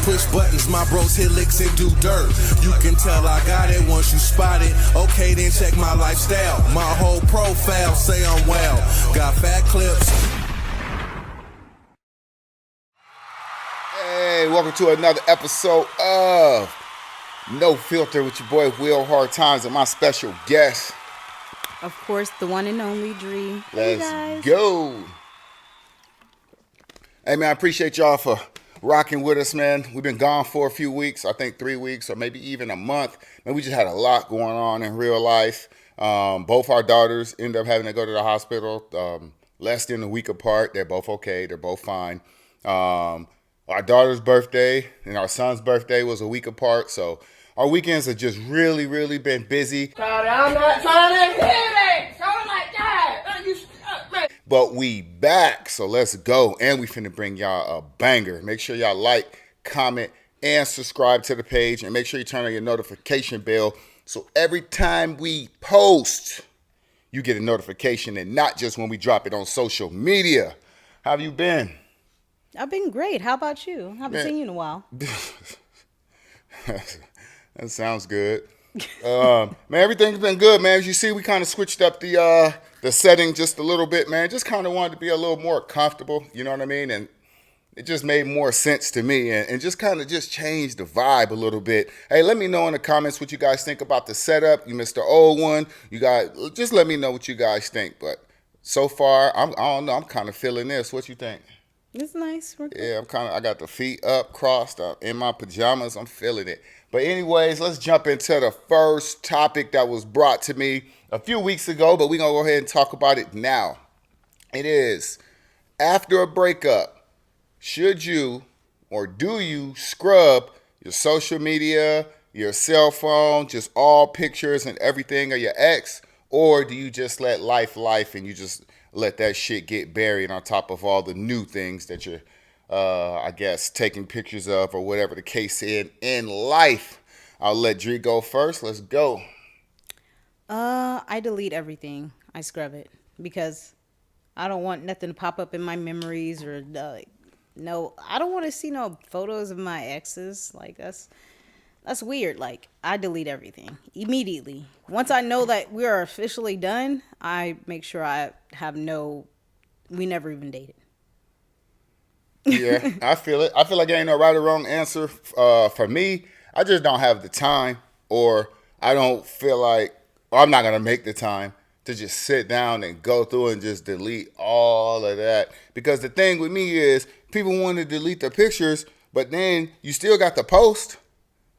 push buttons, my bros hit licks and do dirt. You can tell I got it once you spot it. Okay, then check my lifestyle. My whole profile say I'm well. Got fat clips. Hey, welcome to another episode of No Filter with your boy Will Hardtymez and my special guest. Of course, the one and only Dree. Let's go. Hey, man, I appreciate y'all for rocking with us, man. We've been gone for a few weeks, I think 3 weeks or maybe even a month. Man, we just had a lot going on in real life. Both our daughters ended up having to go to the hospital less than a week apart. They're both okay. They're both fine. Our daughter's birthday and our son's birthday was a week apart. So our weekends have just really, really been busy. I'm not trying to hit it. Something like that. You stuck, man. But we back, so let's go. And we finna bring y'all a banger. Make sure y'all like, comment, and subscribe to the page. And make sure you turn on your notification bell so every time we post, you get a notification and not just when we drop it on social media. How have you been? I've been great. How about you? I haven't seen you in a while. That sounds good. Man, everything's been good, man. As you see, we kind of switched up the setting just a little bit, man. Just kind of wanted to be a little more comfortable, you know what I mean? And it just made more sense to me and just kind of just changed the vibe a little bit. Hey, let me know in the comments what you guys think about the setup. You missed the old one. You guys, just let me know what you guys think. But so far, I don't know. I'm kind of feeling this. What you think? It's nice. Yeah, I got the feet up, crossed up, in my pajamas. I'm feeling it. But anyways, let's jump into the first topic that was brought to me a few weeks ago, but we're going to go ahead and talk about it now. It is, after a breakup, should you or do you scrub your social media, your cell phone, just all pictures and everything of your ex, or do you just let life and you just let that shit get buried on top of all the new things that you're, I guess, taking pictures of or whatever the case is in life? I'll let Dree go first. Let's go. I delete everything. I scrub it because I don't want nothing to pop up in my memories or no. I don't want to see no photos of my exes. Like that's weird. Like I delete everything immediately. Once I know that we are officially done, I make sure I have we never even dated. Yeah, I feel it. I feel like there ain't no right or wrong answer. For me, I just don't have the time, or I don't feel like, or I'm not going to make the time to just sit down and go through and just delete all of that. Because the thing with me is people want to delete the pictures, but then you still got the post.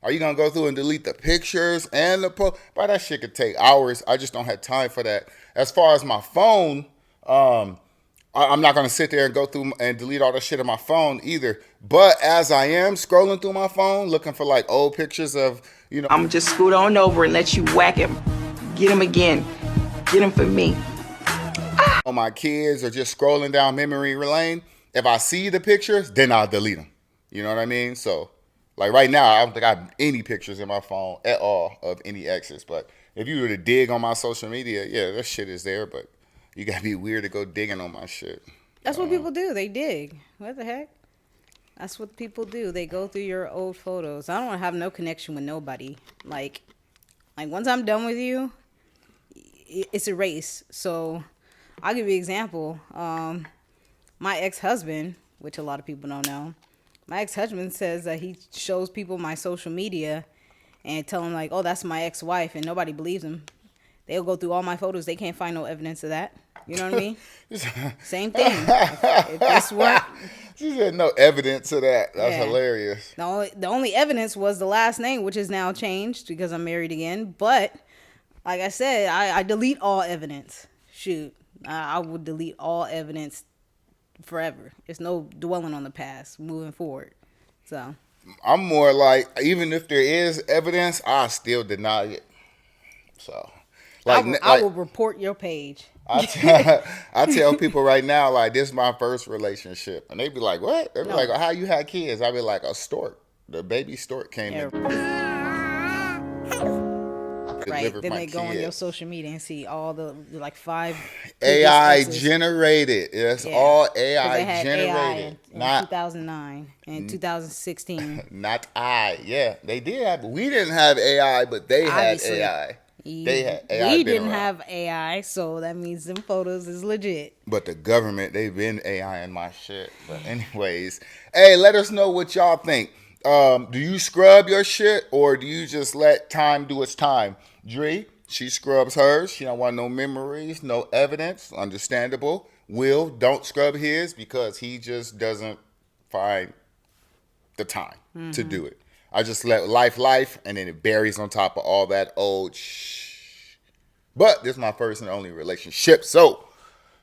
Are you going to go through and delete the pictures and the post? But that shit could take hours. I just don't have time for that. As far as my phone, I'm not going to sit there and go through and delete all the shit on my phone either. But as I am scrolling through my phone, looking for like old pictures of, you know. I'm just scoot on over and let you whack him. Get him again. Get him for me. On my kids or just scrolling down memory lane. If I see the pictures, then I'll delete them. You know what I mean? So. Like right now, I don't think I have any pictures in my phone at all of any exes. But if you were to dig on my social media, yeah, that shit is there. But you got to be weird to go digging on my shit. That's what people do. They dig. What the heck? That's what people do. They go through your old photos. I don't want to have no connection with nobody. Like once I'm done with you, it's a race. So I'll give you an example. My ex-husband, which a lot of people don't know, my ex-husband says that he shows people my social media and tell them like, oh, that's my ex-wife, and nobody believes him. They'll go through all my photos. They can't find no evidence of that. You know what I mean? Same thing. If this weren't... She said no evidence of that. That's hilarious. The only evidence was the last name, which is now changed because I'm married again. But like I said, I delete all evidence. Shoot. I would delete all evidence forever. It's no dwelling on the past moving forward. So I'm more like, even if there is evidence, I still deny it. So I will report your page. I tell people right now, like, this is my first relationship, and they be like, what? They be like, how you had kids? I be like, a stork. The baby stork came in. delivered Then my they go on your kids. social media and see all the like 5 previous AI exes. generated. It's Yeah. all 'Cause AI they had generated. AI in Not 2009 and 2016. not I. Yeah, they did have. We didn't have AI, but they had Obviously. AI. They had AI. We been didn't around. have AI, so that means them photos is legit. But the government, they've been AI in my shit. But anyways, hey, let us know what y'all think. Do you scrub your shit or do you just let time do its time? Dre, she scrubs hers. She don't want no memories, no evidence. Understandable. Will don't scrub his because he just doesn't find the time to do it. I just let life, and then it buries on top of all that old shh. But this is my first and only relationship, so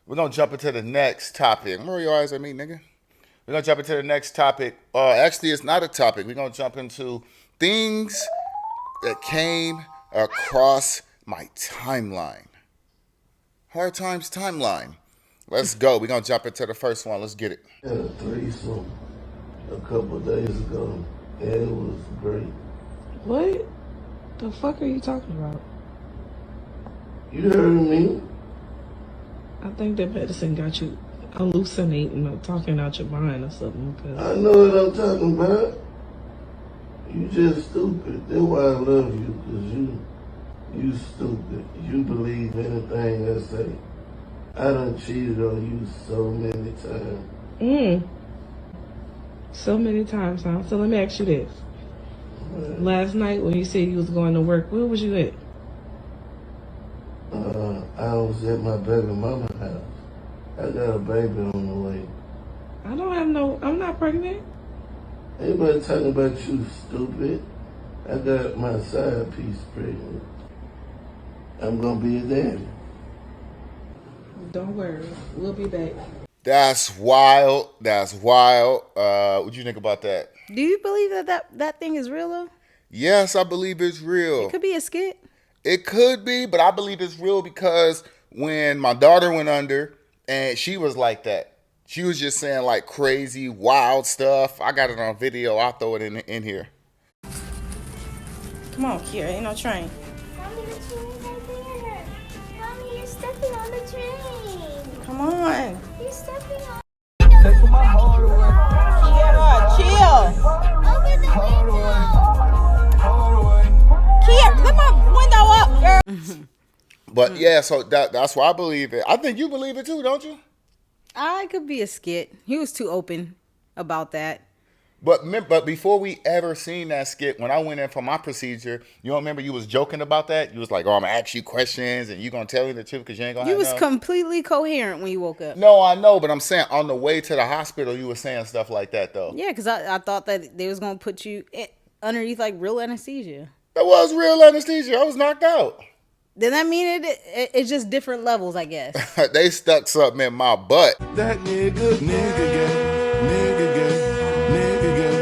we're gonna jump into the next topic. Where your eyes at me, nigga? We're gonna jump into the next topic. Actually, it's not a topic. We're gonna jump into things that came across my timeline. Hard Times timeline. Let's go. We're gonna jump into the first one. Let's get it. Had a threesome a couple of days ago, and it was great. What the fuck are you talking about? You heard me? I think that medicine got you hallucinating or talking out your mind or something. I know what I'm talking about. You just stupid. That's why I love you, because you stupid. You believe anything I say. I done cheated on you so many times. So many times, huh? So let me ask you this. Last night when you said you was going to work, where was you at? I was at my baby mama's house. I got a baby on the way. I'm not pregnant. Anybody talking about you, stupid? I got my side piece pregnant. I'm gonna be a daddy. Don't worry. We'll be back. That's wild. That's wild. What you think about that? Do you believe that thing is real though? Yes, I believe it's real. It could be a skit. It could be, but I believe it's real because when my daughter went under and she was like that, she was just saying like crazy, wild stuff. I got it on video. I'll throw it in here. Come on, Kira, ain't no train. Mommy, the train's right there. Mommy, you're stepping on the train. Come on. You're stepping on. Kira, chill. Open the window. Kira, let my window up, girl. But yeah, so that's why I believe it. I think you believe it too, don't you? I could be a skit. He was too open about that. But before we ever seen that skit, when I went in for my procedure, you don't remember you was joking about that? You was like, oh, I'm going to ask you questions and you going to tell me the truth because you ain't going to You was completely coherent when you woke up. No, I know, but I'm saying on the way to the hospital, you were saying stuff like that, though. Yeah, because I thought that they was going to put you underneath like real anesthesia. That was real anesthesia. I was knocked out. Then that mean it's just different levels, I guess. They stuck something in my butt. That nigga gay, nigga gay, nigga gay,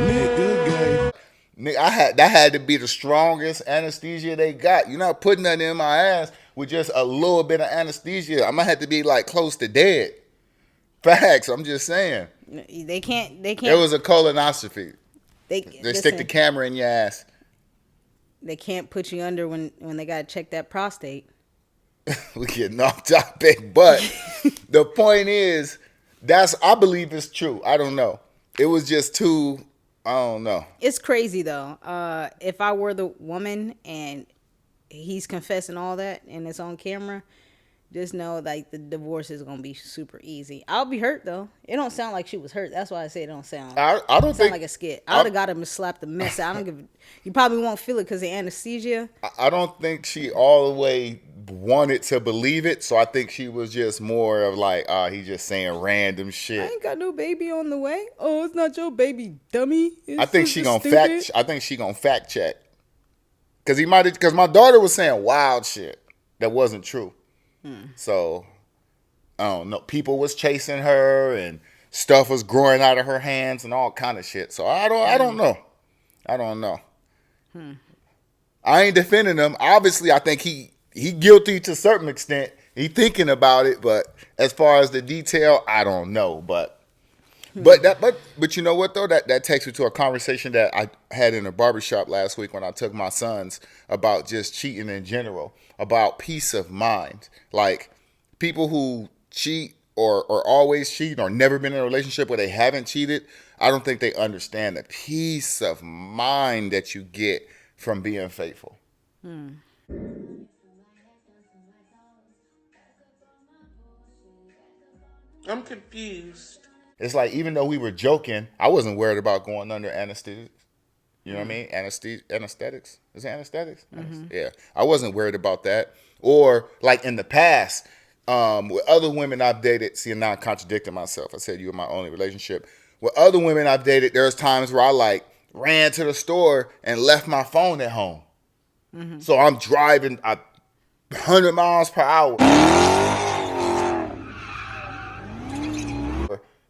nigga gay. Nigga, that had to be the strongest anesthesia they got. You're not putting nothing in my ass with just a little bit of anesthesia. I'm gonna have to be like close to dead. Facts. I'm just saying. They can't. It was a colonoscopy. They listen, stick the camera in your ass. They can't put you under when they gotta check that prostate. We getting off topic, but the point is, I believe it's true. I don't know. It was just too. I don't know. It's crazy though. If I were the woman and he's confessing all that and it's on camera, just know like the divorce is gonna be super easy. I'll be hurt though. It don't sound like she was hurt. That's why I say it don't sound. I don't sound think like a skit. I would have got him to slap the mess out. I don't give. You probably won't feel it because of anesthesia. I don't think she all the way wanted to believe it. So I think she was just more of like, he's just saying random I shit. ain't got no baby on the way. Oh, it's not your baby, dummy. I think she gonna fact check. Cause my daughter was saying wild shit that wasn't true. So I don't know. People was chasing her and stuff was growing out of her hands and all kind of shit. So I don't know. I don't know. I ain't defending him. Obviously, I think he guilty to a certain extent. He thinking about it, but as far as the detail, I don't know. But But you know what though? That takes me to a conversation that I had in a barbershop last week when I took my sons about just cheating in general, about peace of mind. Like people who cheat or always cheat or never been in a relationship where they haven't cheated, I don't think they understand the peace of mind that you get from being faithful. I'm confused. It's like even though we were joking, I wasn't worried about going under anesthesia. You know what I mean? Anesthetics. Is it anesthetics? Yeah. I wasn't worried about that. Or like in the past, with other women I've dated, see, now I'm contradicting myself. I said you were my only relationship. With other women I've dated, there's times where I like ran to the store and left my phone at home. So I'm driving 100 miles per hour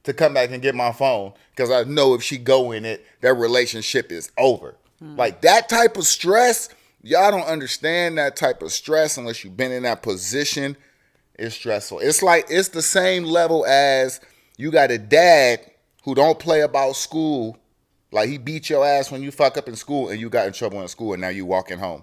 to come back and get my phone because I know if she go in it, their relationship is over. Like that type of stress, y'all don't understand that type of stress unless you've been in that position. It's stressful. It's like it's the same level as you got a dad who don't play about school. Like he beat your ass when you fuck up in school and you got in trouble in school and now you walking home.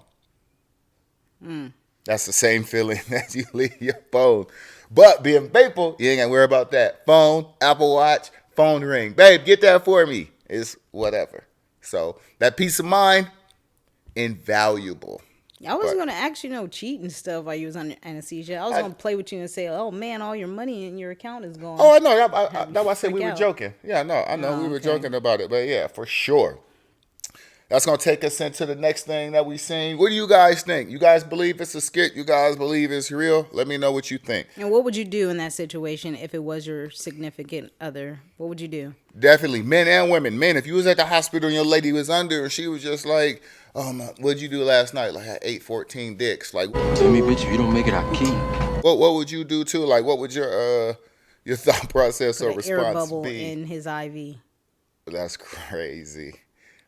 That's the same feeling as you leave your phone. But being faithful, you ain't got to worry about that. Phone, Apple Watch, phone ring. Babe, get that for me. It's whatever. So that peace of mind, invaluable. I wasn't going to ask you cheat and stuff while you was on anesthesia. I was going to play with you and say, oh, man, all your money in your account is gone. Oh, I know. That's why I said we were joking. Yeah, no, I know we were okay. joking about it. But yeah, for sure. That's going to take us into the next thing that we seen. What do you guys think? You guys believe it's a skit? You guys believe it's real? Let me know what you think. And what would you do in that situation if it was your significant other? What would you do? Definitely. Men and women. Men, if you was at the hospital and your lady was under and she was just like, what'd you do last night? Like I ate 14 dicks. Like, Tell me, bitch, if you don't make it, I kill you. What would you do too? Like, what would your thought process or Put an air response bubble be? in his IV. That's crazy.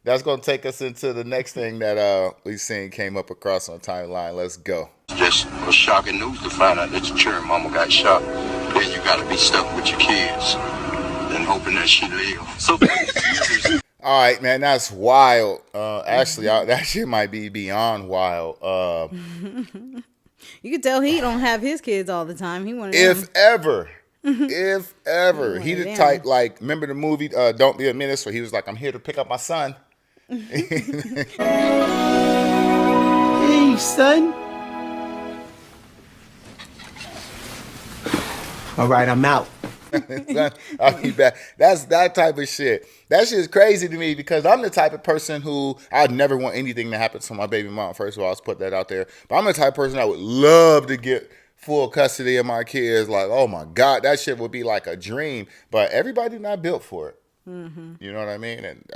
That's going to take us into the next thing that we seen came up across on timeline. Let's go. It's just a shocking news to find out that your children mama got shot. Then you got to be stuck with your kids and hoping that she lives. So, all right, man, that's wild. Actually, that shit might be beyond wild. You can tell he don't have his kids all the time. He wanted If ever. He the type, like, remember the movie Don't Be a Menace, where he was like, I'm here to pick up my son. Hey, son. All right, I'm out. I'll be back. That's that type of shit. That shit is crazy to me because I'm the type of person who I'd never want anything to happen to my baby mom. First of all, let's put that out there. But I'm the type of person that would love to get full custody of my kids. Like, oh my God, that shit would be like a dream. But everybody not built for it. You know what I mean? And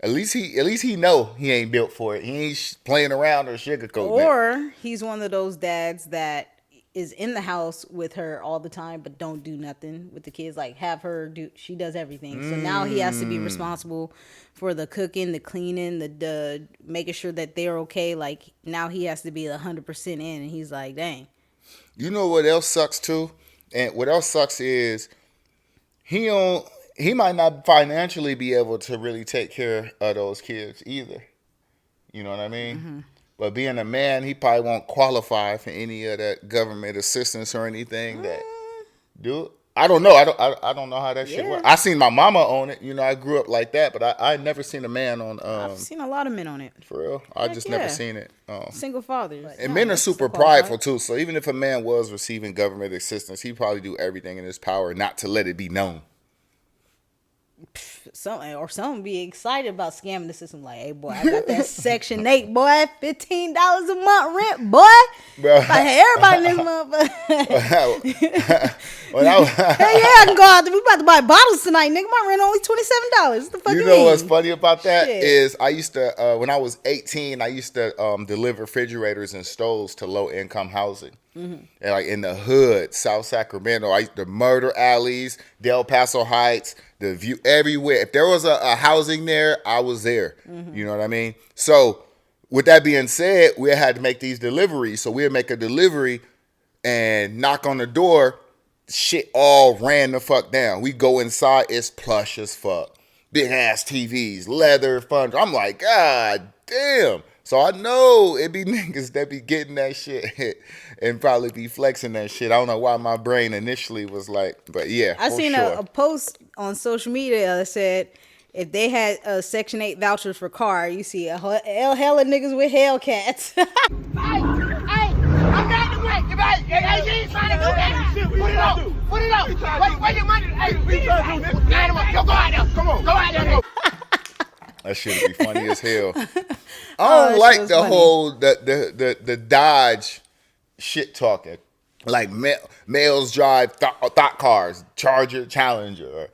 at least he know he ain't built for it. He ain't playing around or sugarcoating it. Or he's one of those dads that is in the house with her all the time, but don't do nothing with the kids. Like have her do, she does everything. So now he has to be responsible for the cooking, the cleaning, the making sure that they're okay. Like now he has to be 100% in, and he's like, dang. You know what else sucks too? And what else sucks is he might not financially be able to really take care of those kids either. You know what I mean? But being a man, he probably won't qualify for any of that government assistance or anything that do it. I don't know. I don't know how that shit works. I seen my mama on it. You know, I grew up like that, but I never seen a man on. I've seen a lot of men on it. For real, I just never seen it. Single fathers. And men are super prideful too. So even if a man was receiving government assistance, he'd probably do everything in his power not to let it be known. Some be excited about scamming the system. Like, hey boy, I got that Section 8, boy, $15 a month rent, boy. Bro. Like everybody in this motherfucker. Hey, I can go out there. We about to buy bottles tonight, nigga. My rent only $27. What the fuck you you know mean? what's funny about that Shit. is I used to when I was 18, I used to deliver refrigerators and stoves to low income housing. And like in the hood, South Sacramento, I used to murder alleys, Del Paso Heights, the View, everywhere. If there was a housing there, I was there. You know what I mean? So with that being said, we had to make these deliveries. So we'd make a delivery and knock on the door shit all ran the fuck down. We go inside, it's plush as fuck. Big ass TVs, leather, fun. I'm like, God damn. So I know it be niggas that be getting that shit and probably be flexing that shit. I don't know why my brain initially was like, but yeah. I seen a post on social media that said if they had Section 8 vouchers for car, you see a hell of niggas with Hellcats. Hey, I'm not the way. Hey, you ain't trying to do that. Put it up. Put it up. Where your money? Hey, go out there. Come on. Go out there. That shit would be funny as hell. I don't like the whole the Dodge shit talking. Like males drive thought cars, Charger, Challenger. Or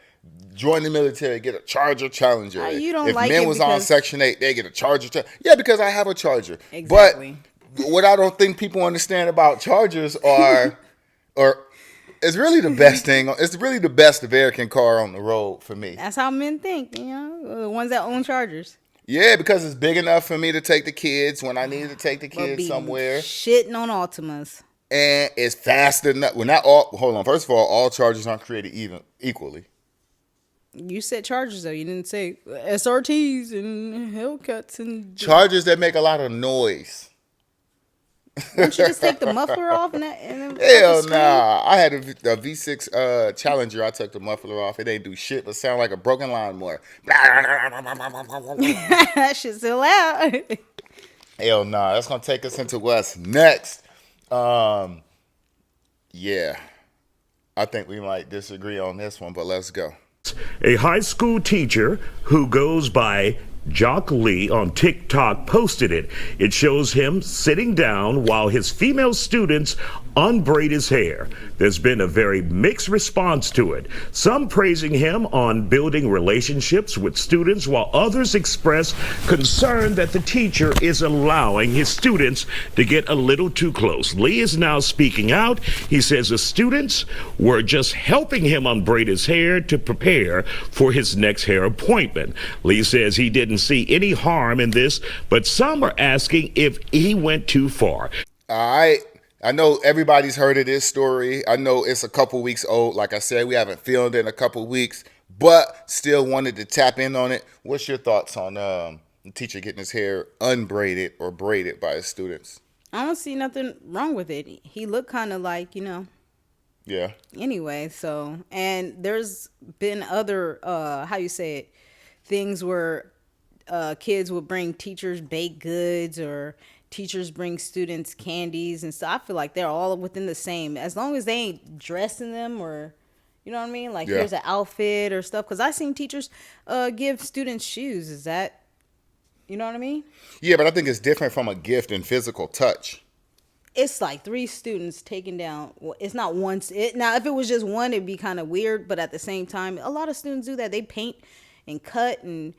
join the military, get a Charger, Challenger. You don't if like men it was on because- Section 8, they get a Charger. Yeah, because I have a Charger. Exactly. But what I don't think people understand about Chargers are, or it's really the best thing. It's really the best American car on the road for me. That's how men think, you know, the ones that own Chargers. Yeah, because it's big enough for me to take the kids when I need to take the kids somewhere. Shitting on Altimas. And it's fast enough. Well, not all. Hold on. First of all Chargers aren't created equally. You said Chargers though. You didn't say SRTs and Hellcats and Chargers that make a lot of noise. Wouldn't you just take the muffler off and Hell nah. I had a V6 Challenger. I took the muffler off. It ain't do shit but sound like a broken lawnmower. That shit's still loud. Hell nah. That's gonna take us into what's next. Yeah. I think we might disagree on this one, but let's go. A high school teacher who goes by Jock Lee on TikTok posted it. It shows him sitting down while his female students unbraid his hair. There's been a very mixed response to it. Some praising him on building relationships with students, while others express concern that the teacher is allowing his students to get a little too close. Lee is now speaking out. He says the students were just helping him unbraid his hair to prepare for his next hair appointment. Lee says he didn't see any harm in this, but some are asking if he went too far. I know everybody's heard of this story. I know it's a couple weeks old. Like I said, we haven't filmed it in a couple weeks, but still wanted to tap in on it. What's your thoughts on the teacher getting his hair unbraided or braided by his students? I don't see nothing wrong with it. He looked kind of like, you know. Yeah. Anyway, so, and there's been other, things where kids would bring teachers baked goods or teachers bring students candies and stuff. I feel like they're all within the same, as long as they ain't dressing them or, you know what I mean? Like here's an outfit or stuff. Because I've seen teachers give students shoes. Is that, you know what I mean? Yeah, but I think it's different from a gift and physical touch. It's like 3 students taken down. It's not one. Now, if it was just one, it'd be kind of weird. But at the same time, a lot of students do that. They paint and cut and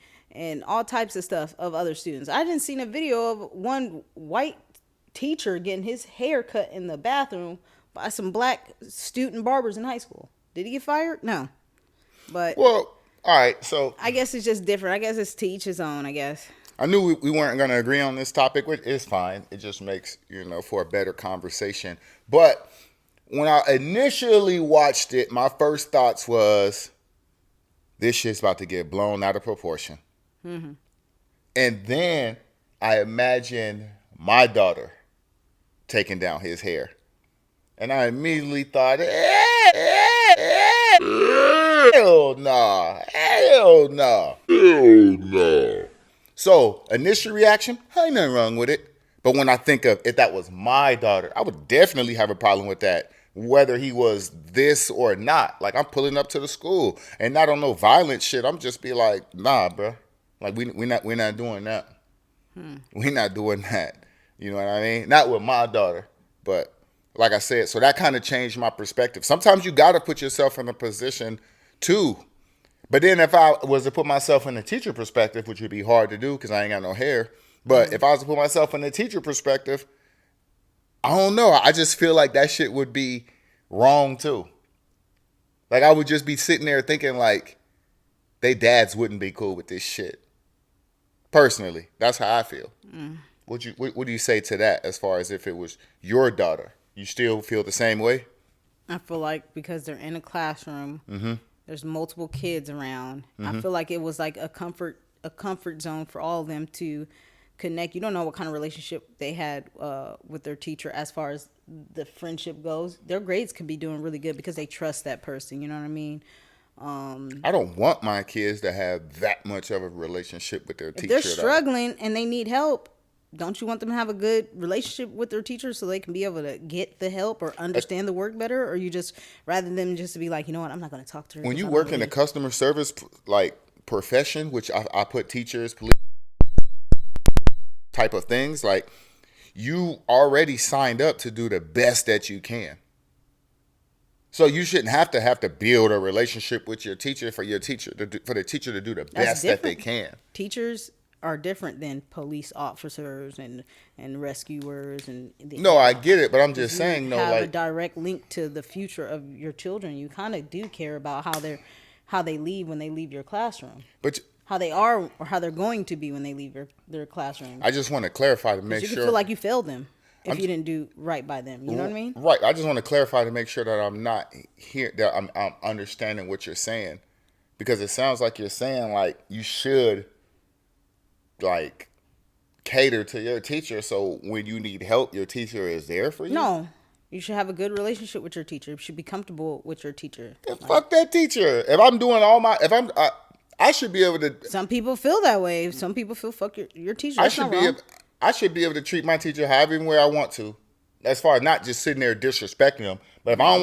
all types of stuff of other students. I didn't see a video of one white teacher getting his hair cut in the bathroom by some black student barbers in high school. Did he get fired? No. But well, all right. So I guess it's just different. I guess it's to each his own, I guess. I knew we weren't going to agree on this topic, which is fine. It just makes, for a better conversation. But when I initially watched it, my first thoughts was, this shit's about to get blown out of proportion. Mm-hmm. And then I imagined my daughter taking down his hair. And I immediately thought, hell nah, hell nah, hell nah. So, initial reaction, ain't nothing wrong with it. But when I think of if that was my daughter, I would definitely have a problem with that, whether he was this or not. Like, I'm pulling up to the school and not on no violent shit. I'm just be like, nah, bro. Like, we're not doing that. We're not doing that. You know what I mean? Not with my daughter. But like I said, so that kind of changed my perspective. Sometimes you got to put yourself in a position too. But then if I was to put myself in the teacher perspective, which would be hard to do because I ain't got no hair. But if I was to put myself in the teacher perspective, I don't know. I just feel like that shit would be wrong too. Like I would just be sitting there thinking like, they dads wouldn't be cool with this shit. Personally, that's how I feel. What do you say to that as far as if it was your daughter? You still feel the same way? I feel like because they're in a classroom, there's multiple kids around. I feel like it was like a comfort zone for all of them to connect. You don't know what kind of relationship they had with their teacher as far as the friendship goes. Their grades could be doing really good because they trust that person. You know what I mean? I don't want my kids to have that much of a relationship with their teacher. If they're struggling and they need help, don't you want them to have a good relationship with their teacher so they can be able to get the help or understand the work better? Or you just, rather than just to be like, you know what, I'm not going to talk to her. When you work in the customer service like profession, which I put teachers, police type of things, like you already signed up to do the best that you can. So you shouldn't have to build a relationship with your teacher for the teacher to do the best that they can. Teachers are different than police officers and rescuers no, I get it, but I'm just saying, no, have a direct link to the future of your children. You kind of do care about how they leave when they leave your classroom, but how they are or how they're going to be when they leave their classroom. I just want to clarify to make sure you can feel like you failed them if you didn't do right by them. You know what I mean? Right. I just want to clarify to make sure that I'm not here, that I'm understanding what you're saying, because it sounds like you're saying like you should like cater to your teacher, so when you need help, your teacher is there for you. No, you should have a good relationship with your teacher. You should be comfortable with your teacher. Fuck that teacher. If I'm doing I should be able to. Some people feel that way. Some people feel fuck your teacher. That's not wrong. I should be able to treat my teacher however and where I want to, as far as not just sitting there disrespecting them. But if I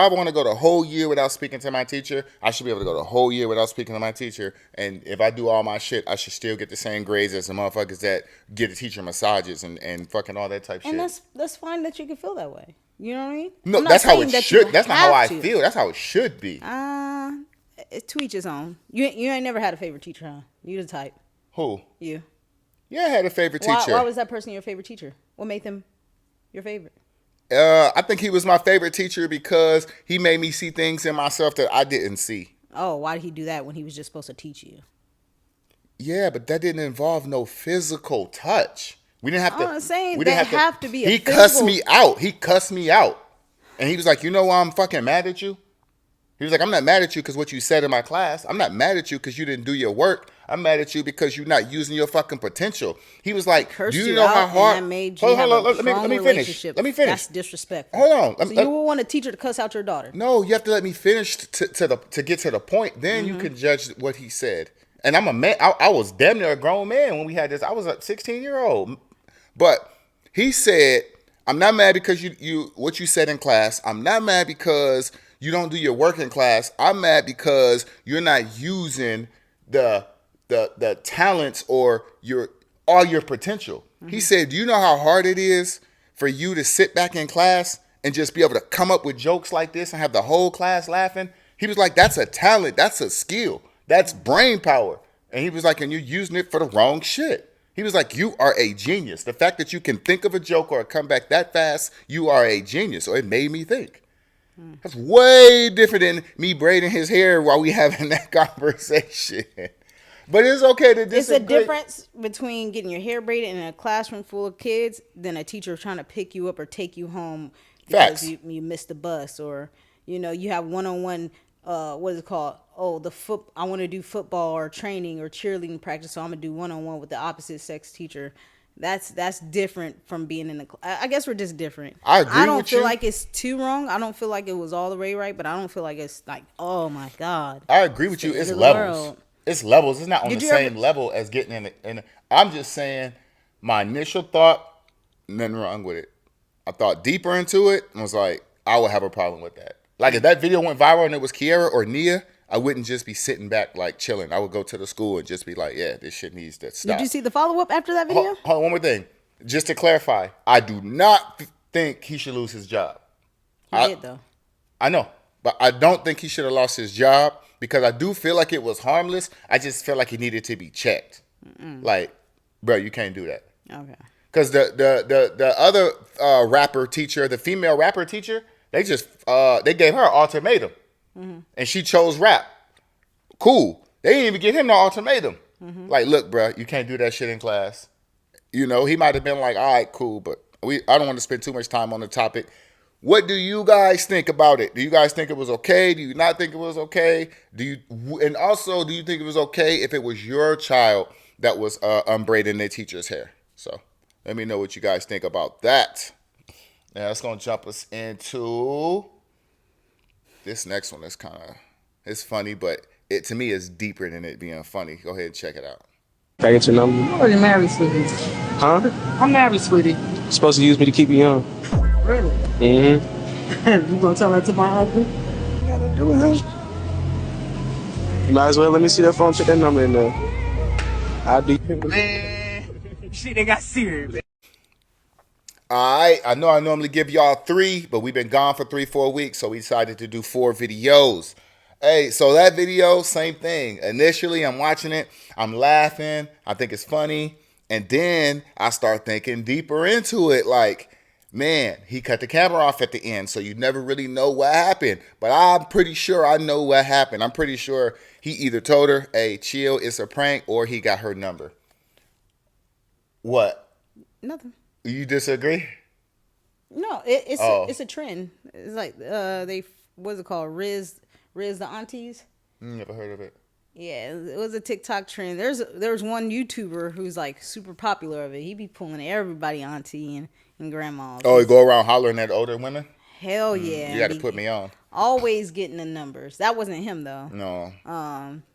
want to go the whole year without speaking to my teacher, I should be able to go the whole year without speaking to my teacher. And if I do all my shit, I should still get the same grades as the motherfuckers that get the teacher massages and fucking all that type shit. And that's fine that you can feel that way. You know what I mean? No, that's how it should. That's not how I feel. That's how it should be. To each his own. You ain't never had a favorite teacher, huh? You the type. Who? You. Yeah, I had a favorite teacher. Why was that person your favorite teacher? What made them your favorite? I think he was my favorite teacher because he made me see things in myself that I didn't see. Oh, why did he do that when he was just supposed to teach you? Yeah, but that didn't involve no physical touch. We didn't have to. I'm saying we that didn't have to be. He cussed me out. He cussed me out, and he was like, "You know why I'm fucking mad at you?" He was like, "I'm not mad at you because what you said in my class. I'm not mad at you because you didn't do your work. I'm mad at you because you're not using your fucking potential." He was like, "Do you know how hard?" That made you let me finish. Let me finish. That's disrespectful. Hold on. So you would want a teacher to cuss out your daughter? No, you have to let me finish to get to the point. Then you can judge what he said. And I'm a man. I was damn near a grown man when we had this. I was a 16-year-old. But he said, "I'm not mad because you what you said in class. I'm not mad because you don't do your work in class. I'm mad because you're not using the talents or all your potential." He said, "Do you know how hard it is for you to sit back in class and just be able to come up with jokes like this and have the whole class laughing?" He was like, "That's a talent. That's a skill. That's brain power." And he was like, "And you're using it for the wrong shit." He was like, "You are a genius. The fact that you can think of a joke or a comeback that fast, you are a genius." So it made me think. That's way different than me braiding his hair while we having that conversation. But it's okay to disagree. It's a difference between getting your hair braided in a classroom full of kids than a teacher trying to pick you up or take you home because you missed the bus, or you have one-on-one. What is it called? Oh, I want to do football or training or cheerleading practice, so I'm gonna do one-on-one with the opposite sex teacher. That's different from being in the. I guess we're just different. I agree with you. I don't feel like it's too wrong. I don't feel like it was all the way right, but I don't feel like it's like, oh my God. I agree with you. It's levels. It's levels. It's not on the same level as getting in. I'm just saying, my initial thought, nothing wrong with it. I thought deeper into it and was like, I would have a problem with that. Like if that video went viral and it was Kiara or Nia, I wouldn't just be sitting back like chilling. I would go to the school and just be like, yeah, this shit needs to stop. Did you see the follow-up after that video? Hold on, one more thing. Just to clarify, I do not think he should lose his job. He did though. I know, but I don't think he should have lost his job because I do feel like it was harmless. I just feel like he needed to be checked. Like, bro, you can't do that. Okay. Because the other rapper teacher, the female rapper teacher, they gave her an ultimatum. And she chose rap. Cool. They didn't even give him no ultimatum. Like, look, bro, you can't do that shit in class. He might have been like, all right, cool, but I don't want to spend too much time on the topic. What do you guys think about it? Do you guys think it was okay? Do you not think it was okay? And also, do you think it was okay if it was your child that was unbraiding their teacher's hair? So let me know what you guys think about that. Now that's gonna jump us into this next one. That's it's funny, but it to me is deeper than it being funny. Go ahead and check it out. Can I get your number? I'm already married, sweetie. Huh? I'm married, sweetie. You're supposed to use me to keep you young. Really? Mm-hmm. You gonna tell that to my husband? You gotta do it, huh? You might as well let me see that phone, put that number in there. I'll do. Man, shit, they got serious, man. All right, I know I normally give y'all 3, but we've been gone for 3-4 weeks, so we decided to do 4 videos. Hey, so that video, same thing. Initially, I'm watching it, I'm laughing, I think it's funny, and then I start thinking deeper into it, like, man, he cut the camera off at the end, so you never really know what happened. But I'm pretty sure I know what happened. I'm pretty sure he either told her, hey, chill, it's a prank, or he got her number. What? Nothing. You disagree? No, it's a trend. It's like what's it called? Riz the aunties. Never heard of it. Yeah, it was a TikTok trend. There's one YouTuber who's like super popular of it. He be pulling everybody auntie and grandmas. Oh, he go around hollering at older women? Hell yeah. You got to put me on. Always getting the numbers. That wasn't him though. No.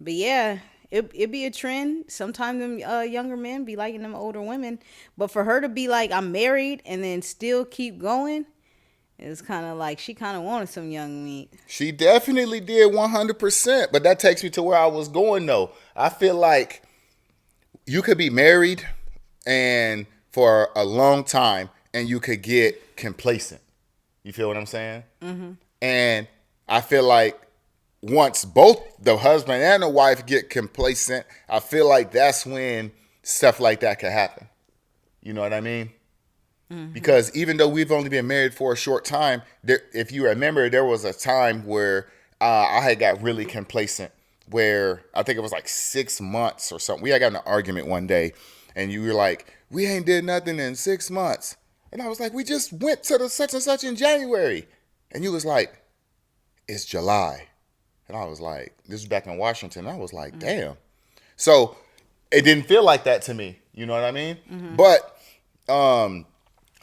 But yeah, it be a trend. Sometimes them younger men be liking them older women. But for her to be like, I'm married and then still keep going, it's kind of like she kind of wanted some young meat. She definitely did 100%. But that takes me to where I was going though. I feel like you could be married and for a long time and you could get complacent. You feel what I'm saying? Mm-hmm. And I feel like once both the husband and the wife get complacent, I feel like that's when stuff like that could happen. You know what I mean? Mm-hmm. Because even though we've only been married for a short time, if you remember, there was a time where I had got really complacent, where I think it was like 6 months or something. We had got in an argument one day, and you were like, we ain't did nothing in 6 months. And I was like, we just went to the such and such in January. And you was like, it's July. And I was like, this is back in Washington. I was like, damn. So it didn't feel like that to me. You know what I mean? Mm-hmm. But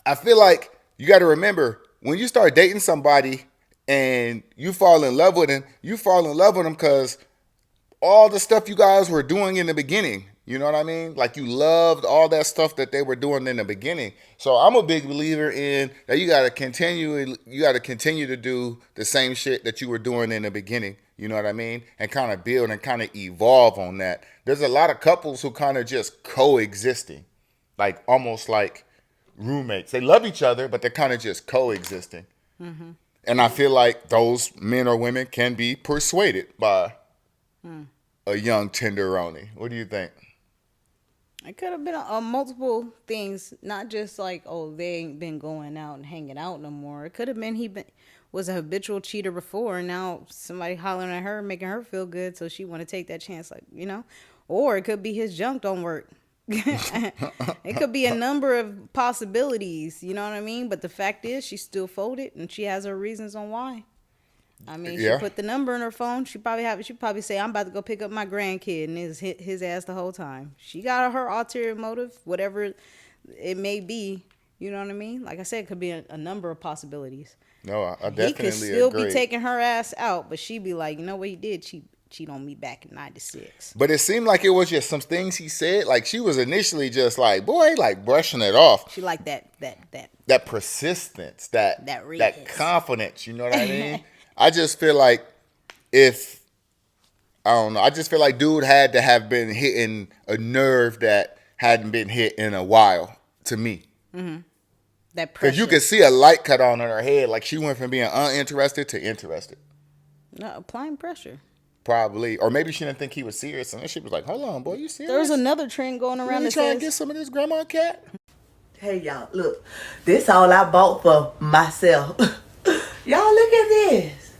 I feel like you got to remember, when you start dating somebody and you fall in love with them, you fall in love with them because all the stuff you guys were doing in the beginning. You know what I mean? Like you loved all that stuff that they were doing in the beginning. So I'm a big believer in that you got to continue to do the same shit that you were doing in the beginning. You know what I mean? And kind of build and kind of evolve on that. There's a lot of couples who kind of just coexisting, like almost like roommates. They love each other, but they're kind of just coexisting. Mm-hmm. And I feel like those men or women can be persuaded by a young tenderoni. What do you think? It could have been multiple things, not just like, oh, they ain't been going out and hanging out no more. It could have been was a habitual cheater before, and now somebody hollering at her, making her feel good, so she want to take that chance, like, you know. Or it could be his junk don't work. It could be a number of possibilities, you know what I mean? But the fact is, she still folded, and she has her reasons on why. I mean, she put the number in her phone. She probably say, I'm about to go pick up my grandkid, and it's hit his ass the whole time. She got her ulterior motive, whatever it may be. You know what I mean? Like I said, it could be a number of possibilities. No, I definitely agree. He could still be taking her ass out, but she'd be like, you know what he did? Cheat on me back in 96. But it seemed like it was just some things he said. Like she was initially just like, like brushing it off. She liked that persistence, that confidence. You know what I mean? I just feel like I just feel like dude had to have been hitting a nerve that hadn't been hit in a while to me. Mm-hmm. That pressure. Because you could see a light cut on in her head. Like she went from being uninterested to interested. No, applying pressure. Probably. Or maybe she didn't think he was serious. And then she was like, hold on, boy, you serious? There's another trend going around that trying to get some of this grandma cat? Hey, y'all, look. This all I bought for myself. Y'all look at this.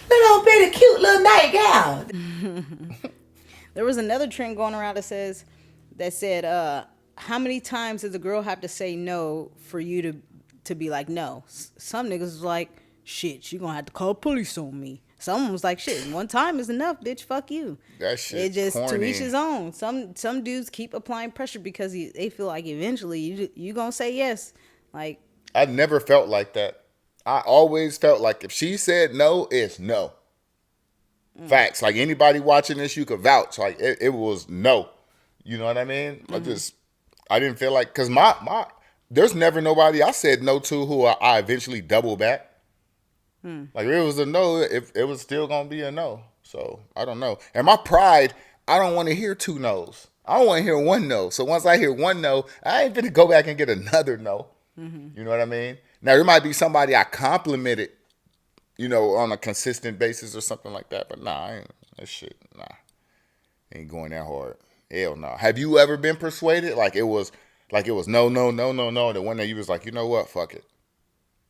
Little bitty cute little nightgown. There was another trend going around that said, how many times does a girl have to say no for you to be like, no. Some niggas was like, shit, you gonna have to call police on me. Someone was like, shit, one time is enough, bitch, fuck you. That shit It just, corny. to each his own. Some dudes keep applying pressure because they feel like eventually you gonna say yes. Like, I never felt like that. I always felt like if she said no, it's no. Facts. Like anybody watching this, you could vouch. Like it was no. You know what I mean? I didn't feel like, because there's never nobody I said no to who I eventually double back. Like if it was a no, it was still gonna be a no. So I don't know. And my pride, I don't want to hear two no's. I don't want to hear one no. So once I hear one no, I ain't gonna go back and get another no. You know what I mean? Now there might be somebody I complimented, on a consistent basis or something like that. But nah, that shit, ain't going that hard. Hell no. Have you ever been persuaded? Like it was no. The one that you was like, you know what? Fuck it.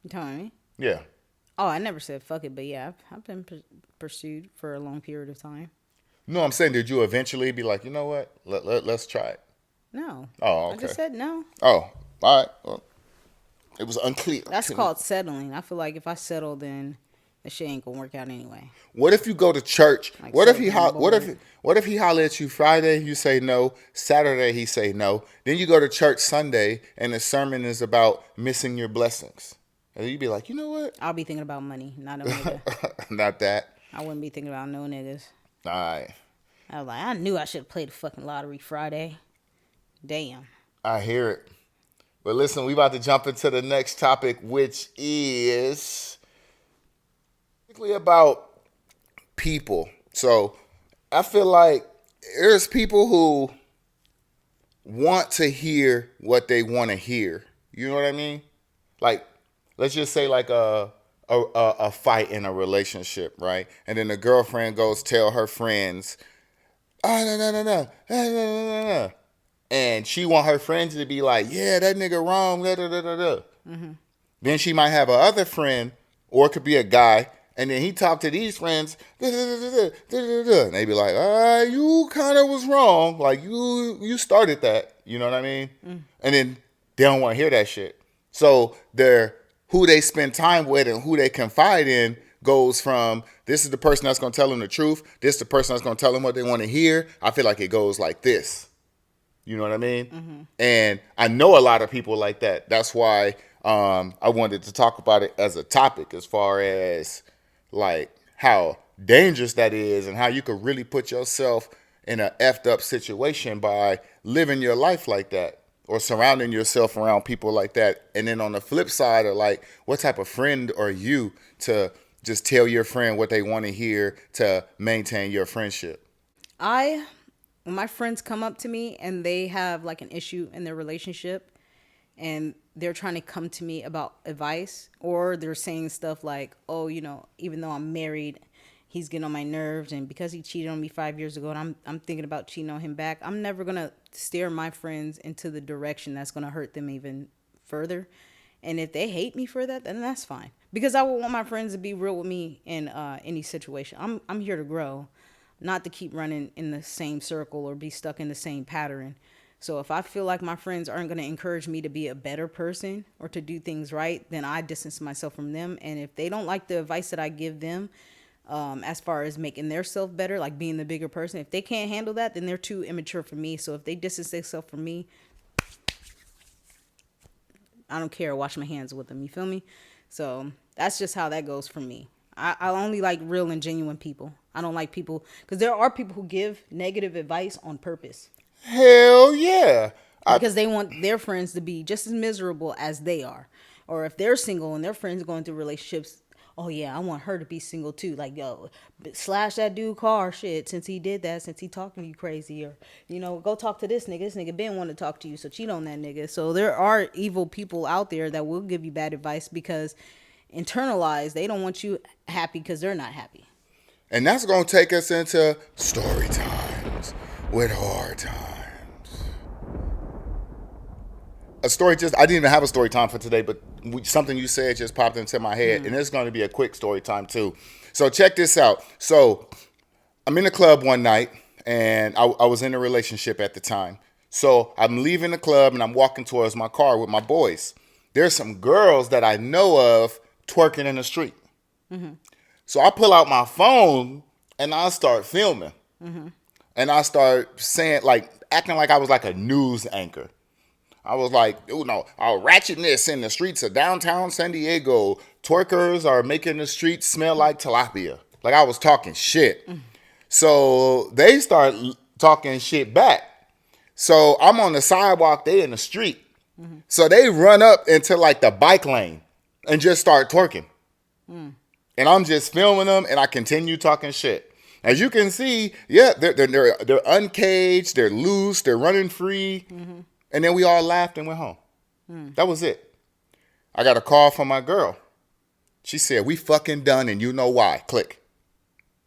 you telling me? Yeah. Oh, I never said fuck it, but yeah, I've been pursued for a long period of time. No, I'm saying, did you eventually be like, you know what? Let's try it? No. Oh, okay. I just said no. Oh, all right. Well, it was unclear. That's called settling. I feel like if I settle, then the shit ain't gonna work out anyway. What if you go to church? Like What if he holler at you Friday? You say no. Saturday he say no. Then you go to church Sunday, and the sermon is about missing your blessings. And you be like, you know what? I'll be thinking about money, not a nigga. Not that. I wouldn't be thinking about no niggas. All right. I was like, I knew I should have played the fucking lottery Friday. Damn. I hear it. But listen, we about to jump into the next topic, which is basically about people. So I feel like there's people who want to hear what they want to hear. You know what I mean? Like, let's just say like a fight in a relationship, right? And then the girlfriend goes tell her friends, no. And she want her friends to be like, yeah, that nigga wrong, Then she might have a other friend, or it could be a guy, and then he talk to these friends, and they be like, you kind of was wrong. Like, you started that. You know what I mean? And then they don't want to hear that shit. So who they spend time with and who they confide in goes from, this is the person that's going to tell them the truth. This is the person that's going to tell them what they want to hear. I feel like it goes like this. You know what I mean? And I know a lot of people like that. That's why I wanted to talk about it as a topic, as far as like how dangerous that is and how you could really put yourself in a effed up situation by living your life like that, or surrounding yourself around people like that. And then on the flip side, of like, what type of friend are you to just tell your friend what they want to hear to maintain your friendship? When my friends come up to me and they have like an issue in their relationship and they're trying to come to me about advice, or they're saying stuff like, oh, even though I'm married, he's getting on my nerves, and because he cheated on me 5 years ago and I'm thinking about cheating on him back, I'm never going to steer my friends into the direction that's going to hurt them even further. And if they hate me for that, then that's fine. Because I would want my friends to be real with me in any situation. I'm here to grow, not to keep running in the same circle or be stuck in the same pattern. So if I feel like my friends aren't going to encourage me to be a better person or to do things right, then I distance myself from them. And if they don't like the advice that I give them, as far as making their self better, like being the bigger person, if they can't handle that, then they're too immature for me. So if they distance themselves from me, I don't care. Wash my hands with them. You feel me? So that's just how that goes for me. I only like real and genuine people. I don't like people, because there are people who give negative advice on purpose. Hell yeah. Because they want their friends to be just as miserable as they are. Or if they're single and their friends going through relationships, oh yeah, I want her to be single too. Like, yo, slash that dude car, shit, since he did that, since he talking to you crazy. Or, go talk to this nigga. This nigga been wanting to talk to you, so cheat on that nigga. So there are evil people out there that will give you bad advice because internalized, they don't want you happy because they're not happy. And that's going to take us into story times with hard times. A story I didn't even have a story time for today, but something you said just popped into my head, and it's going to be a quick story time too. So check this out. So I'm in the club one night, and I was in a relationship at the time. So I'm leaving the club, and I'm walking towards my car with my boys. there's some girls that I know of twerking in the street. So I pull out my phone and I start filming. And I start saying, like, acting like I was like a news anchor. I was like, ratchetness in the streets of downtown San Diego. Twerkers are making the streets smell like tilapia. Like, I was talking shit. So they start talking shit back. So I'm on the sidewalk, they in the street. So they run up into like the bike lane and just start twerking. And I'm just filming them and I continue talking shit. As you can see, yeah, they're uncaged, they're loose, they're running free. And then we all laughed and went home. That was it. I got a call from my girl. She said, we fucking done and you know why. Click.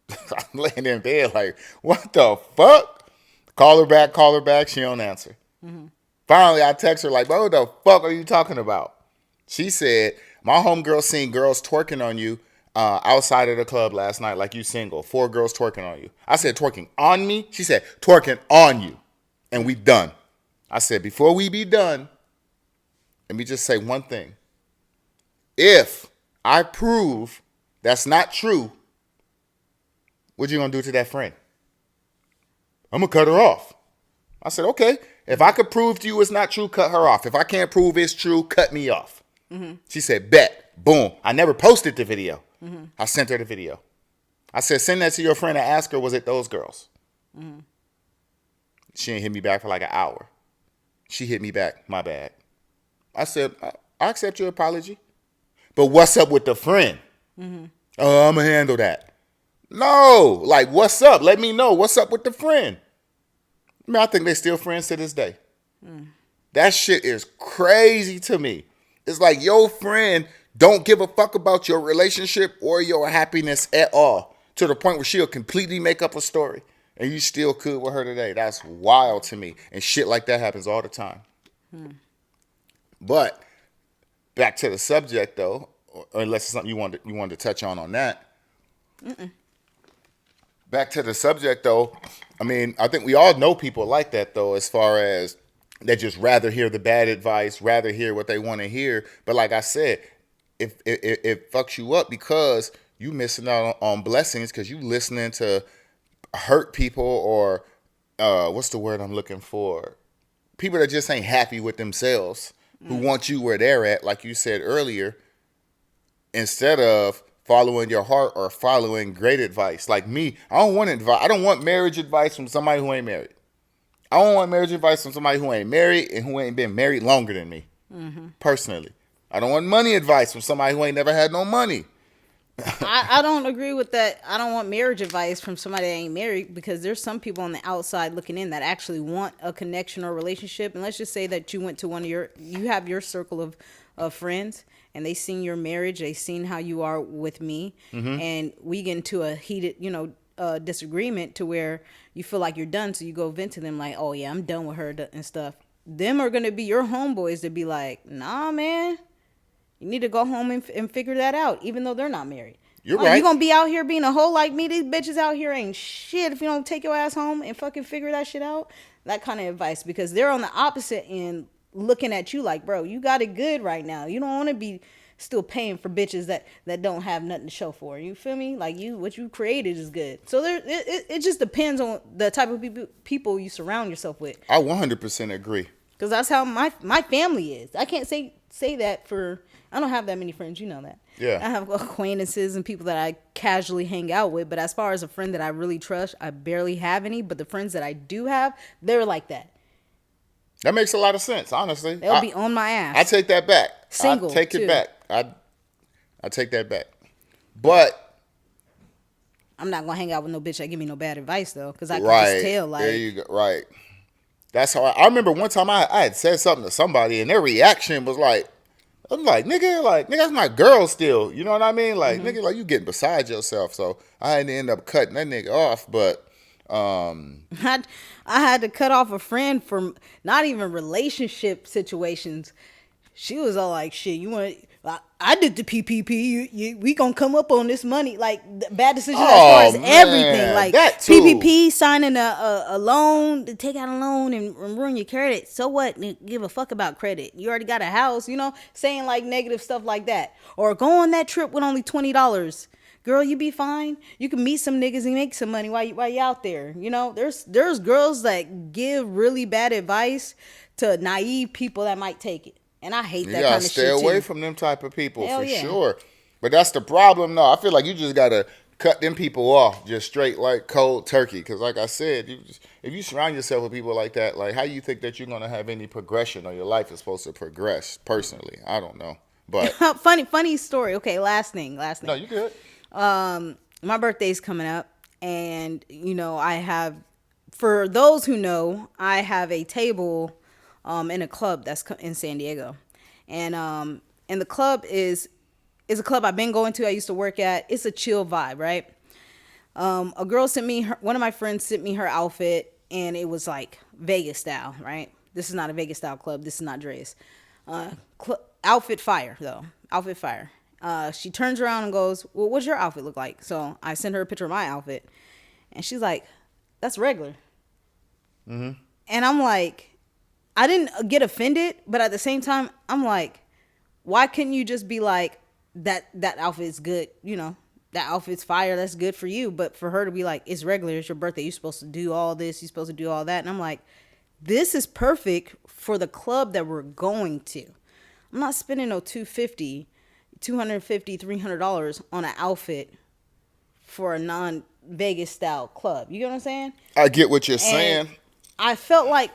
I'm laying in bed like, what the fuck? Call her back. She don't answer. Finally, I text her like, what the fuck are you talking about? She said, my homegirl seen girls twerking on you outside of the club last night like you single. 4 girls twerking on you. I said, twerking on me? She said, twerking on you. And we done. I said, before we be done, let me just say one thing. If I prove that's not true, what you gonna do to that friend? I'm gonna cut her off. I said, okay. If I could prove to you it's not true, cut her off. If I can't prove it's true, cut me off. She said, bet. Boom. I never posted the video. I sent her the video. I said, send that to your friend and ask her, was it those girls? She didn't hit me back for like an hour. She hit me back. My bad. I said, I accept your apology. But what's up with the friend? Oh, I'm going to handle that. No. Like, what's up? Let me know. What's up with the friend? I mean, I think they're still friends to this day. That shit is crazy to me. It's like your friend don't give a fuck about your relationship or your happiness at all. To the point where she'll completely make up a story. And you still could with her today. That's wild to me. And shit like that happens all the time. But back to the subject, though, unless it's something you wanted to touch on that. Back to the subject, though. I mean, I think we all know people like that, though, as far as they just rather hear the bad advice, rather hear what they want to hear. But like I said, if it fucks you up because you missing out on blessings because you listening to hurt people or what's the word I'm looking for? People that just ain't happy with themselves, who want you where they're at, like you said earlier, instead of following your heart or following great advice. Like me, I don't want advice. I don't want marriage advice from somebody who ain't married. I don't want marriage advice from somebody who ain't married and who ain't been married longer than me. Personally. I don't want money advice from somebody who ain't never had no money. I don't agree with that. I don't want marriage advice from somebody that ain't married because there's some people on the outside looking in that actually want a connection or relationship. And let's just say that you went to you have your circle of friends and they seen your marriage. They seen how you are with me. And we get into a heated, disagreement to where you feel like you're done. So you go vent to them like, oh yeah, I'm done with her and stuff. Them are going to be your homeboys to be like, nah, man. You need to go home and figure that out, even though they're not married. You're right. You gonna be out here being a hoe like me? These bitches out here ain't shit if you don't take your ass home and fucking figure that shit out. That kind of advice, because they're on the opposite end looking at you like, bro, you got it good right now. You don't want to be still paying for bitches that don't have nothing to show for. You feel me? Like what you created is good. So it just depends on the type of people you surround yourself with. I 100% agree. Because that's how my family is. I can't say that for... I don't have that many friends, you know that. Yeah. I have acquaintances and people that I casually hang out with, but as far as a friend that I really trust, I barely have any, but the friends that I do have, they're like that. That makes a lot of sense, honestly. They'll be on my ass. I take that back. Single, I take too. it back. I take that back. But I'm not going to hang out with no bitch that give me no bad advice, though, because I can right, just tell, like... There you go. Right. That's how I remember one time I had said something to somebody, and their reaction was like, I'm like, nigga, that's my girl still. You know what I mean? Like, nigga, like, you getting beside yourself. So I had to end up cutting that nigga off. But I had to cut off a friend from not even relationship situations. She was all like, shit, you want I did the PPP. We gonna come up on this money. Like bad decisions as Oh, far as man, everything. Like that too. PPP, signing a loan, to take out a loan and ruin your credit. So what? Give a fuck about credit. You already got a house. Saying like negative stuff like that. Or go on that trip with only $20. Girl, you be fine. You can meet some niggas and make some money while you out there. There's girls that give really bad advice to naive people that might take it. And I hate that kind of shit too. You gotta stay away from them type of people. Hell for yeah. sure. But that's the problem, though. I feel like you just gotta cut them people off just straight like cold turkey. Because like I said, if you surround yourself with people like that, like how you think that you're gonna have any progression or your life is supposed to progress? Personally, I don't know. But funny story. Okay, last thing. No, you good. My birthday's coming up, and I have, for those who know, I have a table in a club that's in San Diego, and the club is a club I've been going to. I used to work at. It's a chill vibe, right? A girl sent me one of my friends sent me her outfit, and it was like Vegas style, right? This is not a Vegas style club. This is not Dre's. Outfit fire though. Outfit fire. She turns around and goes, "Well, what's your outfit look like?" So I sent her a picture of my outfit, and she's like, "That's regular." Mm-hmm. And I'm like, I didn't get offended, but at the same time, I'm like, why couldn't you just be like, that outfit's good, that outfit's fire, that's good for you. But for her to be like, it's regular, it's your birthday, you're supposed to do all this, you're supposed to do all that. And I'm like, this is perfect for the club that we're going to. I'm not spending no $250, $300 on an outfit for a non-Vegas style club. You get what I'm saying? I get what you're saying. I felt like,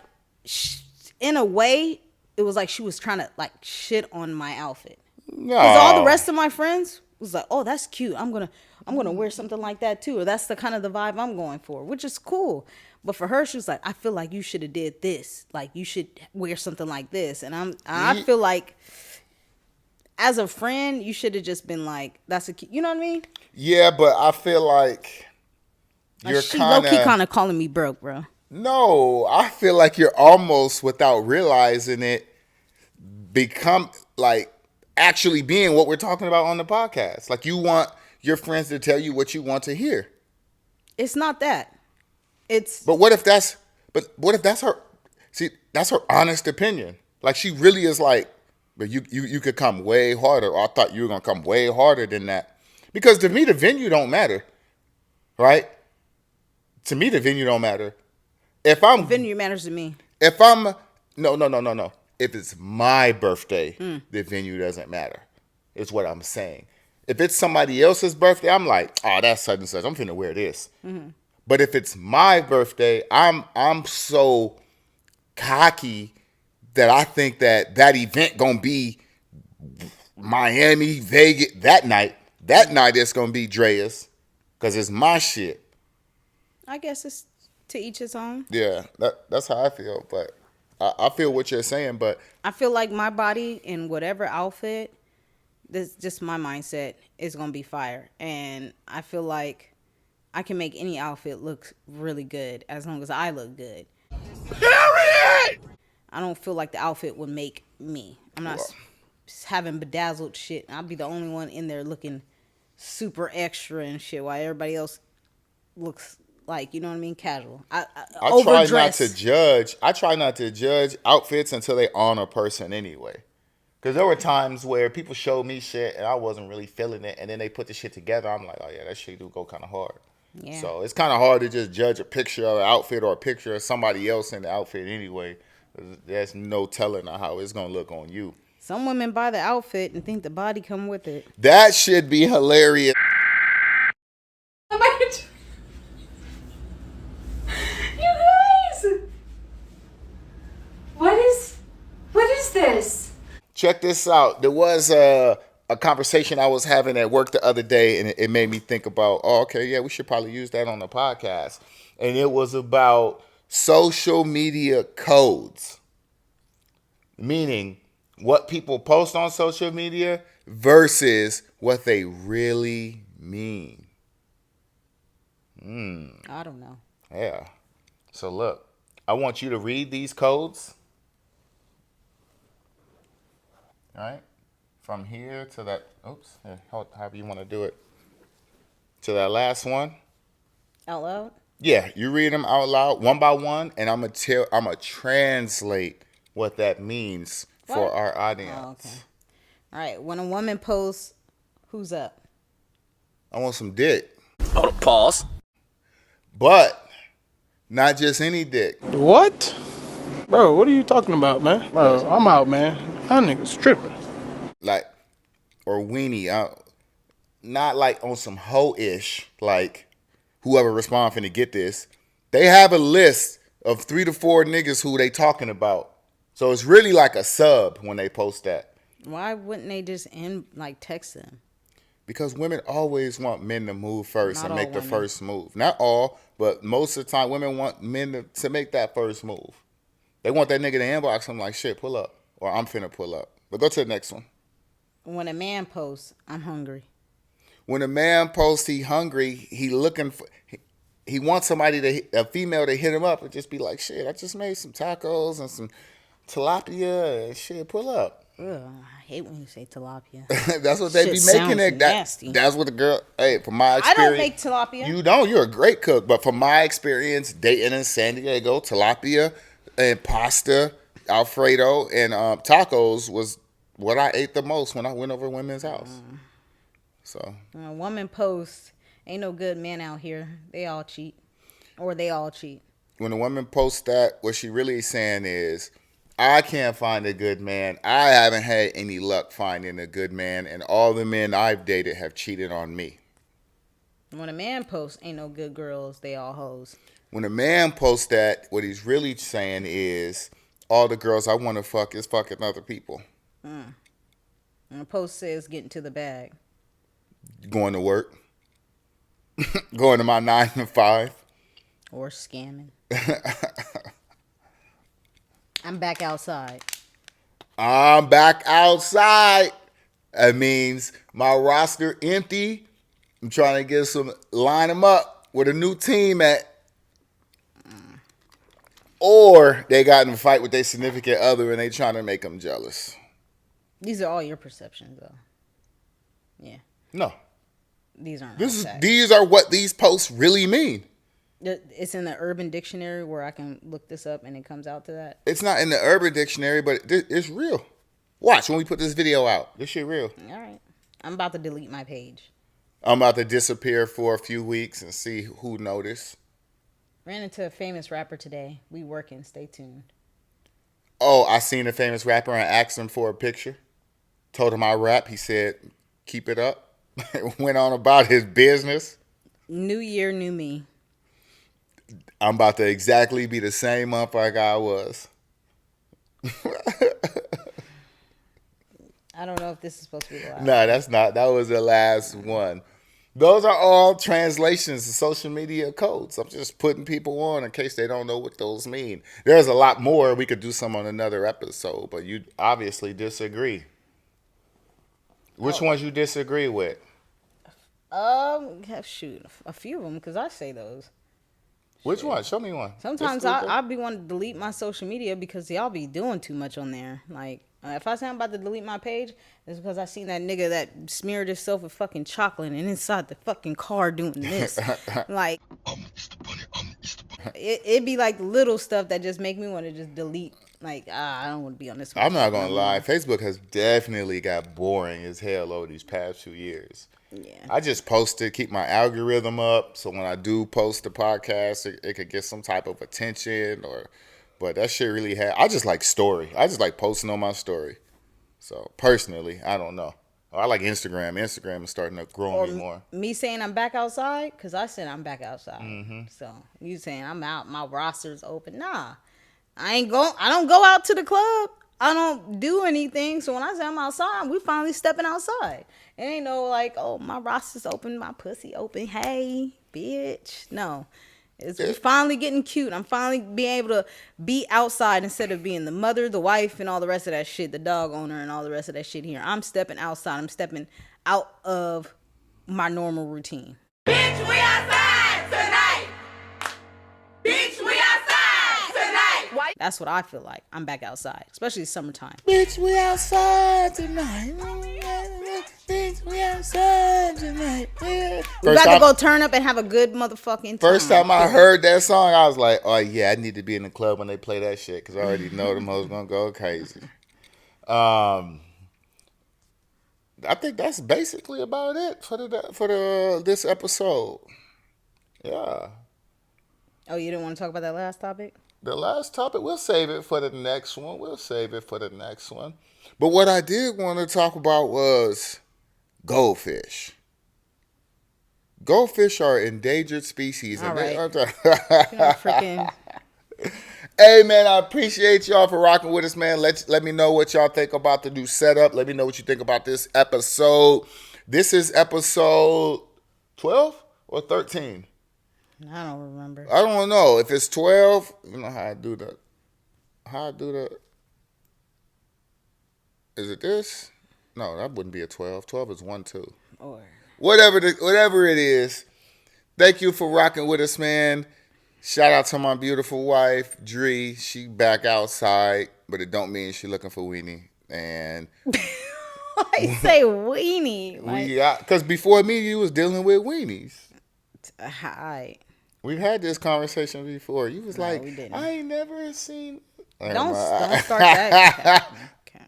in a way, it was like she was trying to like shit on my outfit. No. Because all the rest of my friends was like, "Oh, that's cute. I'm gonna wear something like that too," or "That's the kind of the vibe I'm going for," which is cool. But for her, she was like, "I feel like you should have did this. Like you should wear something like this." And I feel like, as a friend, you should have just been like, "That's a cute," you know what I mean? Yeah, but I feel like you're low-key kind of calling me broke, bro. No, I feel like you're almost, without realizing it, become like actually being what we're talking about on the podcast. Like you want your friends to tell you what you want to hear. It's not that. It's. But what if that's her? See, that's her honest opinion. Like she really is like, but you could come way harder. Or I thought you were gonna come way harder than that. Because to me, the venue don't matter, right? To me, the venue don't matter. If I'm venue matters to me. If I'm no. If it's my birthday, the venue doesn't matter. It's what I'm saying. If it's somebody else's birthday, I'm like, oh, that's such and such. I'm finna wear this. Mm-hmm. But if it's my birthday, I'm so cocky that I think that event gonna be Miami, Vegas that night. That night it's gonna be Drea's because it's my shit. I guess it's to each his own. Yeah, that's how I feel. But I feel what you're saying. But I feel like my body in whatever outfit, this just my mindset, is gonna be fire. And I feel like I can make any outfit look really good as long as I look good. Period. I don't feel like the outfit would make me. I'm not having bedazzled shit. I'll be the only one in there looking super extra and shit, while everybody else looks like, you know what I mean, casual. I try not to judge. I try not to judge outfits until they on a person anyway. Because there were times where people showed me shit and I wasn't really feeling it, and then they put the shit together. I'm like, oh yeah, that shit do go kind of hard. Yeah. So it's kind of hard to just judge a picture of an outfit or a picture of somebody else in the outfit anyway. There's no telling how it's gonna look on you. Some women buy the outfit and think the body come with it. That should be hilarious. What is this? Check this out. There was a conversation I was having at work the other day, and it made me think about, oh, okay, yeah, we should probably use that on the podcast. And it was about social media codes, meaning what people post on social media versus what they really mean. I don't know. Yeah. So look, I want you to read these codes. All right. from here to that. Oops, however you want to do it. To that last one. Out loud? Yeah, you read them out loud one by one, and I'm gonna translate what that means for our audience. Oh, okay. All right. When a woman posts, who's up? I want some dick. Hold up, pause. But not just any dick. What? Bro, what are you talking about, man? Bro, I'm out, man. That nigga's tripping. Like, or weenie. Not like on some hoe-ish, like whoever respond finna get this. They have a list of 3 to 4 niggas who they talking about. So it's really like a sub when they post that. Why wouldn't they just text them? Because women always want men to move first and make the women. first move. Not all, but most of the time women want men to make that first move. They want that nigga to inbox them like, shit, pull up. Or I'm finna pull up. But go to the next one. When a man posts, I'm hungry. When a man posts he hungry, he looking for, he wants somebody a female to hit him up and just be like, shit, I just made some tacos and some tilapia and shit, pull up. Ugh, I hate when you say tilapia. That's what they be making it. That's what the girl, hey, from my experience. I don't make tilapia. You don't, you're a great cook. But from my experience dating in San Diego, tilapia and pasta, Alfredo, and tacos was what I ate the most when I went over to women's house. So when a woman posts, ain't no good men out here. They all cheat. Or they all cheat. When a woman posts that, what she really is saying is, I can't find a good man. I haven't had any luck finding a good man, and all the men I've dated have cheated on me. When a man posts, ain't no good girls. They all hoes. When a man posts that, what he's really saying is, all the girls I want to fuck is fucking other people. When a post says getting to the bag. Going to work. Going to my 9 to 5. Or scamming. I'm back outside. I'm back outside. That means my roster empty. I'm trying to line them up with a new team at. Or they got in a fight with their significant other and they trying to make them jealous. These are all your perceptions, though. Yeah. No. These aren't. These are what these posts really mean. It's in the Urban Dictionary where I can look this up and it comes out to that. It's not in the Urban Dictionary, but it's real. Watch when we put this video out. This shit real. All right. I'm about to delete my page. I'm about to disappear for a few weeks and see who noticed. Ran into a famous rapper today. We working. Stay tuned. Oh, I seen a famous rapper and asked him for a picture. Told him I rap. He said, keep it up. Went on about his business. New year, new me. I'm about to exactly be the same motherfucker I was. I don't know if this is supposed to be the last. No, that's not. That was the last one. Those are all translations of social media codes. I'm just putting people on in case they don't know what those mean. There's a lot more. We could do some on another episode, but you obviously disagree. Which ones you disagree with? Shoot, a few of them, because I say those. Which one? Show me one. Sometimes I'll be wanting to delete my social media because y'all be doing too much on there. Like, if I say I'm about to delete my page, it's because I seen that nigga that smeared himself with fucking chocolate and inside the fucking car doing this. Like, it be like little stuff that just make me want to just delete. Like, I don't want to be on this one. I'm not going to lie. Facebook has definitely got boring as hell over these past few years. Yeah. I just post to keep my algorithm up, so when I do post the podcast, it could get some type of attention. But that shit really I just like story. I just like posting on my story. So personally, I don't know. I like Instagram. Instagram is starting to grow on me more. Me saying I'm back outside, because I said I'm back outside. Mm-hmm. So you saying I'm out, my roster's open. Nah, I don't go out to the club. I don't do anything. So when I say I'm outside, we finally stepping outside. It ain't no like, oh, my roster's open, my pussy open. Hey, bitch. No. It's finally getting cute. I'm finally being able to be outside instead of being the mother, the wife, and all the rest of that shit, the dog owner and all the rest of that shit here. I'm stepping outside. I'm stepping out of my normal routine. Bitch, we outside tonight. Bitch, we outside tonight. Why? That's what I feel like. I'm back outside, especially summertime. Bitch, we outside tonight. We about to go turn up and have a good motherfucking time. First time I heard that song, I was like, oh yeah, I need to be in the club when they play that shit because I already know them hoes gonna go crazy. I think that's basically about it for this episode. Yeah. Oh, you didn't want to talk about that last topic? The last topic, we'll save it for the next one. But what I did want to talk about was goldfish. Goldfish are endangered species. All right. Freaking... Hey, man, I appreciate y'all for rocking with us, man. Let me know what y'all think about the new setup. Let me know what you think about this episode. This is episode 12 or 13? I don't remember. I don't know. If it's 12, you know how I do that. Is it this? No, that wouldn't be a 12. 12 is 1, 2. Or whatever it is. Thank you for rocking with us, man. Shout out to my beautiful wife, Dree. She back outside, but it don't mean she looking for weenie. And I say weenie. Because before me, you was dealing with weenies. Hi. We've had this conversation before. You was like, we didn't. I ain't never seen. Don't start that. Okay.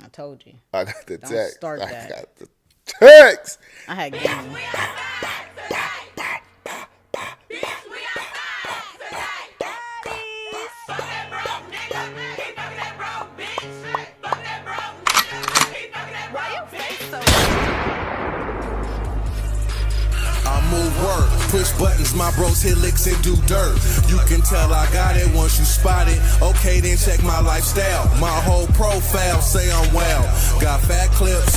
I told you. I got the Don't text. start that. I got the text. I had game. Work, push buttons, my bros hit licks and do dirt. You can tell I got it once you spot it. Okay, then check my lifestyle. My whole profile say I'm well. Got fat clips,